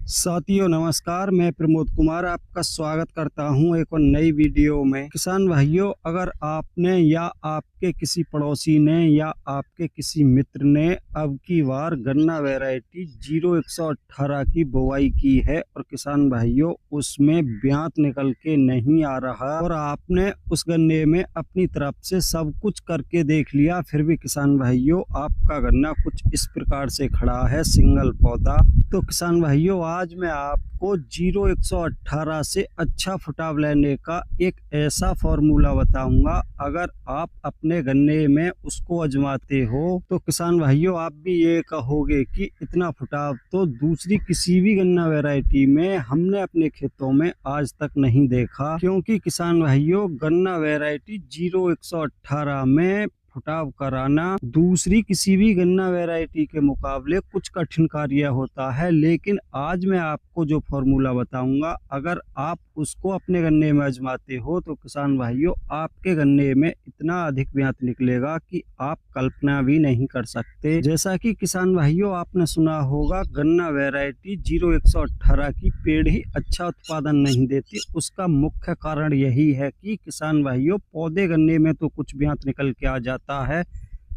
साथियों नमस्कार, मैं प्रमोद कुमार आपका स्वागत करता हूं एक और नई वीडियो में। किसान भाइयों, अगर आपने या आपके किसी पड़ोसी ने या आपके किसी मित्र ने अब की बार गन्ना वैरायटी 0118 की बुवाई की है और किसान भाइयों उसमें ब्यात निकल के नहीं आ रहा और आपने उस गन्ने में अपनी तरफ से सब कुछ करके देख लिया, फिर भी किसान भाइयों आपका गन्ना कुछ इस प्रकार से खड़ा है, सिंगल पौधा। तो किसान भाइयों, आज मैं आपको 0118 से अच्छा फुटाव लेने का एक ऐसा फॉर्मूला बताऊंगा। अगर आप अपने गन्ने में उसको आजमाते हो तो किसान भाइयों आप भी ये कहोगे कि इतना फुटाव तो दूसरी किसी भी गन्ना वैरायटी में हमने अपने खेतों में आज तक नहीं देखा। क्योंकि किसान भाइयों, गन्ना वैरायटी 0118 में फुटाव कराना दूसरी किसी भी गन्ना वैरायटी के मुकाबले कुछ कठिन कार्य होता है। लेकिन आज मैं आपको जो फॉर्मूला बताऊंगा, अगर आप उसको अपने गन्ने में आजमाते हो तो किसान भाइयों आपके गन्ने में इतना अधिक ब्यात निकलेगा कि आप कल्पना भी नहीं कर सकते। जैसा कि किसान भाइयों आपने सुना होगा, गन्ना वैरायटी 0118 की पेड़ ही अच्छा उत्पादन नहीं देती। उसका मुख्य कारण यही है कि किसान भाइयों पौधे गन्ने में तो कुछ ब्यात निकल के आ जाता है,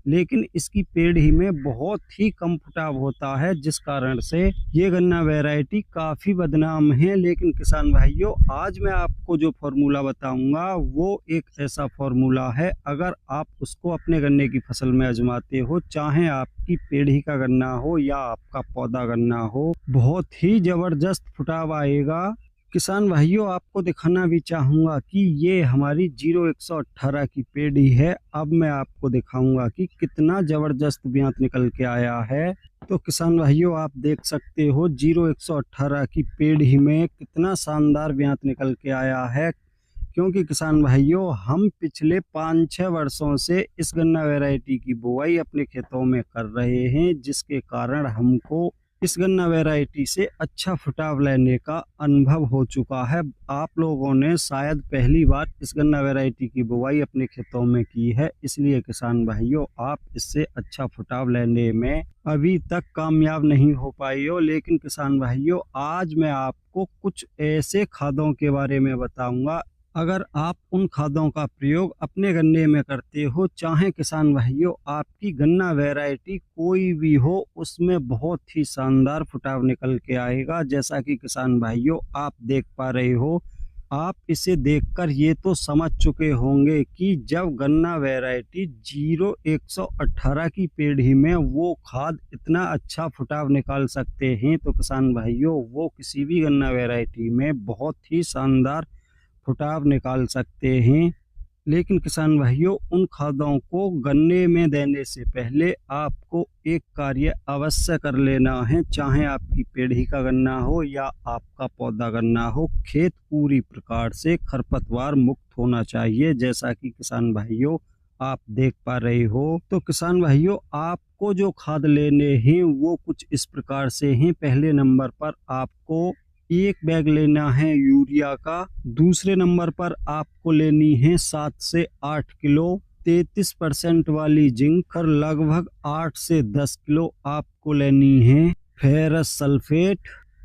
लेकिन इसकी पेड़ ही में बहुत ही कम फुटाव होता है, जिस कारण से ये गन्ना वैरायटी काफी बदनाम है। लेकिन किसान भाइयों आज मैं आपको जो फॉर्मूला बताऊंगा वो एक ऐसा फॉर्मूला है, अगर आप उसको अपने गन्ने की फसल में आजमाते हो, चाहे आपकी पेड़ ही का गन्ना हो या आपका पौधा गन्ना हो, बहुत ही जबरदस्त फुटाव आएगा। किसान भाइयों आपको दिखाना भी चाहूंगा कि ये हमारी 0118 की पेड़ी है। अब मैं आपको दिखाऊंगा कि कितना जबरदस्त ब्यात निकल के आया है। तो किसान भाइयों आप देख सकते हो 0118 की पेड़ी में कितना शानदार ब्यात निकल के आया है। क्योंकि किसान भाइयों हम पिछले 5-6 वर्षों से इस गन्ना वैरायटी की बुवाई अपने खेतों में कर रहे हैं, जिसके कारण हमको इस गन्ना वैरायटी से अच्छा फुटाव लेने का अनुभव हो चुका है। आप लोगों ने शायद पहली बार इस गन्ना वैरायटी की बुवाई अपने खेतों में की है, इसलिए किसान भाइयों आप इससे अच्छा फुटाव लेने में अभी तक कामयाब नहीं हो पाए हो। लेकिन किसान भाइयों आज मैं आपको कुछ ऐसे खादों के बारे में बताऊंगा, अगर आप उन खादों का प्रयोग अपने गन्ने में करते हो, चाहे किसान भाइयों आपकी गन्ना वैरायटी कोई भी हो, उसमें बहुत ही शानदार फुटाव निकल के आएगा। जैसा कि किसान भाइयों आप देख पा रहे हो, आप इसे देखकर ये तो समझ चुके होंगे कि जब गन्ना वैरायटी 0118 की पेड़ी में वो खाद इतना अच्छा फुटाव निकाल सकते हैं, तो किसान भाइयों वो किसी भी गन्ना वैरायटी में बहुत ही शानदार फुटाव निकाल सकते हैं। लेकिन किसान भाइयों उन खादों को गन्ने में देने से पहले आपको एक कार्य अवश्य कर लेना है, चाहे आपकी पेड़ी का गन्ना हो या आपका पौधा गन्ना हो, खेत पूरी प्रकार से खरपतवार मुक्त होना चाहिए। जैसा कि किसान भाइयों आप देख पा रहे हो, तो किसान भाइयों आपको जो खाद लेने हैं वो कुछ इस प्रकार से हैं। पहले नंबर पर आपको एक बैग लेना है यूरिया का, दूसरे नंबर पर आपको लेनी है 7 से 8 किलो 33% वाली जिंक और लगभग 8 से 10 किलो आपको लेनी है फेरस सल्फेट।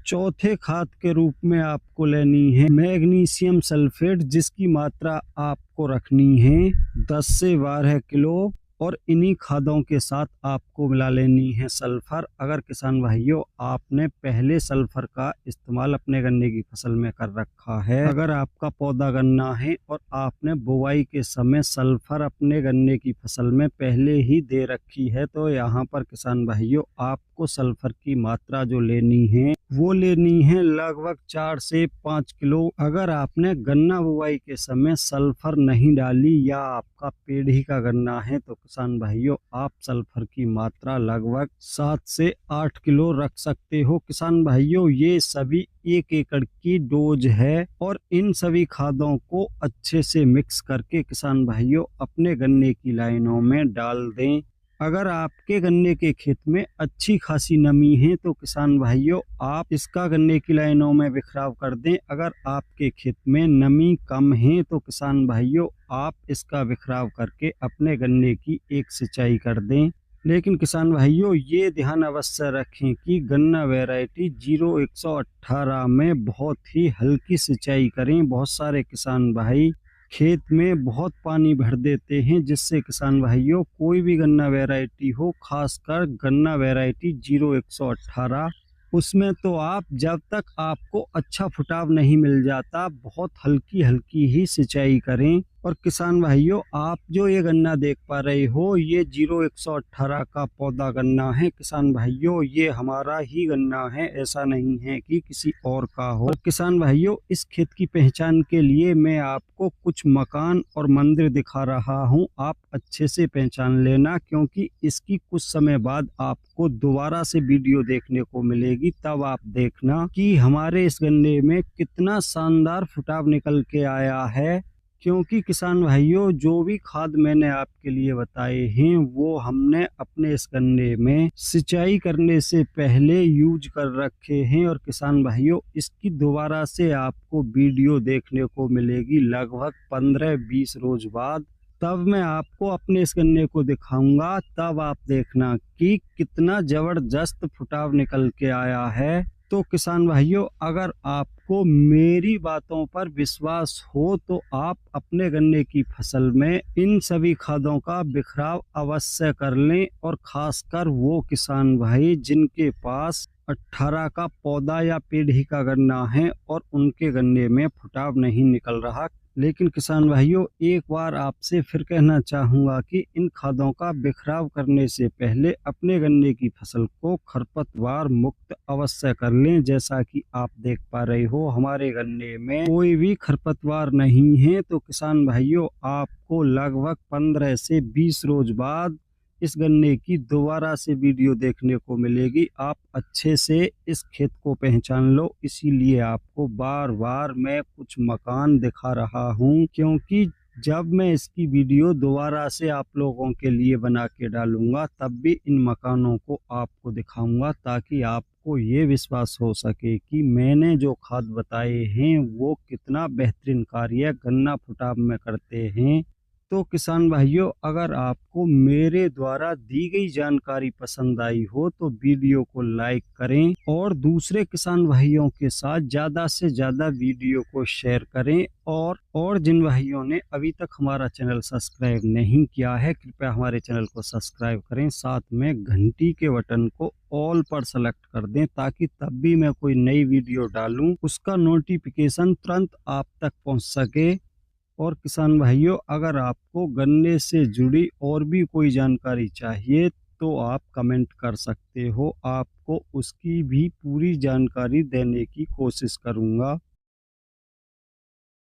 चौथे खाद के रूप में आपको लेनी है मैग्नीशियम सल्फेट, जिसकी मात्रा आपको रखनी है 10 से 12 किलो और इन्हीं खादों के साथ आपको मिला लेनी है सल्फर। अगर किसान भाइयों आपने पहले सल्फर का इस्तेमाल अपने गन्ने की फसल में कर रखा है, अगर आपका पौधा गन्ना है और आपने बुवाई के समय सल्फर अपने गन्ने की फसल में पहले ही दे रखी है, तो यहाँ पर किसान भाइयों आपको सल्फर की मात्रा जो लेनी है वो लेनी है लगभग 4 से 5 किलो। अगर आपने गन्ना बुवाई के समय सल्फर नहीं डाली या आपका पेड़ी का गन्ना है, तो किसान भाइयों आप सल्फर की मात्रा लगभग 7 से 8 किलो रख सकते हो। किसान भाइयों ये सभी 1 एकड़ की डोज है और इन सभी खादों को अच्छे से मिक्स करके किसान भाइयों अपने गन्ने की लाइनों में डाल दें। अगर आपके गन्ने के खेत में अच्छी खासी नमी है तो किसान भाइयों आप इसका गन्ने की लाइनों में बिखराव कर दें। अगर आपके खेत में नमी कम है तो किसान भाइयों आप इसका बिखराव करके अपने गन्ने की एक सिंचाई कर दें। लेकिन किसान भाइयों ये ध्यान अवश्य रखें कि गन्ना वैरायटी 0118 में बहुत ही हल्की सिंचाई करें। बहुत सारे किसान भाई खेत में बहुत पानी भर देते हैं, जिससे किसान भाइयों कोई भी गन्ना वैरायटी हो, खासकर गन्ना वैरायटी 0118, उसमें तो आप जब तक आपको अच्छा फुटाव नहीं मिल जाता बहुत हल्की हल्की ही सिंचाई करें। और किसान भाइयों आप जो ये गन्ना देख पा रहे हो ये 0118 का पौधा गन्ना है। किसान भाइयों ये हमारा ही गन्ना है, ऐसा नहीं है कि किसी और का हो। और किसान भाइयों इस खेत की पहचान के लिए मैं आपको कुछ मकान और मंदिर दिखा रहा हूँ, आप अच्छे से पहचान लेना, क्योंकि इसकी कुछ समय बाद आपको दोबारा से वीडियो देखने को मिलेगी। तब आप देखना कि हमारे इस गन्ने में कितना शानदार फुटाव निकल के आया है। क्योंकि किसान भाइयों जो भी खाद मैंने आपके लिए बताए हैं वो हमने अपने इस गन्ने में सिंचाई करने से पहले यूज कर रखे हैं। और किसान भाइयों इसकी दोबारा से आपको वीडियो देखने को मिलेगी लगभग 15-20 रोज बाद। तब मैं आपको अपने इस गन्ने को दिखाऊंगा, तब आप देखना कि कितना जबरदस्त फुटाव निकल के आया है। तो किसान भाइयों अगर आपको मेरी बातों पर विश्वास हो तो आप अपने गन्ने की फसल में इन सभी खादों का बिखराव अवश्य कर लें। और खासकर वो किसान भाई जिनके पास 18 का पौधा या पीढ़ी का गन्ना है और उनके गन्ने में फुटाव नहीं निकल रहा। लेकिन किसान भाइयों एक बार आपसे फिर कहना चाहूँगा कि इन खादों का बिखराव करने से पहले अपने गन्ने की फसल को खरपतवार मुक्त अवश्य कर लें। जैसा कि आप देख पा रहे हो हमारे गन्ने में कोई भी खरपतवार नहीं है। तो किसान भाइयों आपको लगभग 15 से 20 रोज बाद इस गन्ने की दोबारा से वीडियो देखने को मिलेगी। आप अच्छे से इस खेत को पहचान लो, इसीलिए आपको बार बार मैं कुछ मकान दिखा रहा हूं, क्योंकि जब मैं इसकी वीडियो दोबारा से आप लोगों के लिए बना के डालूंगा तब भी इन मकानों को आपको दिखाऊंगा, ताकि आपको ये विश्वास हो सके कि मैंने जो खाद बताए हैं वो कितना बेहतरीन कार्य गन्ना फुटाव में करते हैं। तो किसान भाइयों अगर आपको मेरे द्वारा दी गई जानकारी पसंद आई हो तो वीडियो को लाइक करें और दूसरे किसान भाइयों के साथ ज़्यादा से ज़्यादा वीडियो को शेयर करें। और जिन भाइयों ने अभी तक हमारा चैनल सब्सक्राइब नहीं किया है कृपया हमारे चैनल को सब्सक्राइब करें, साथ में घंटी के बटन को ऑल पर सेलेक्ट कर दें, ताकि तब भी मैं कोई नई वीडियो डालूं उसका नोटिफिकेशन तुरंत आप तक पहुंच सके। और किसान भाइयों अगर आपको गन्ने से जुड़ी और भी कोई जानकारी चाहिए तो आप कमेंट कर सकते हो, आपको उसकी भी पूरी जानकारी देने की कोशिश करूंगा।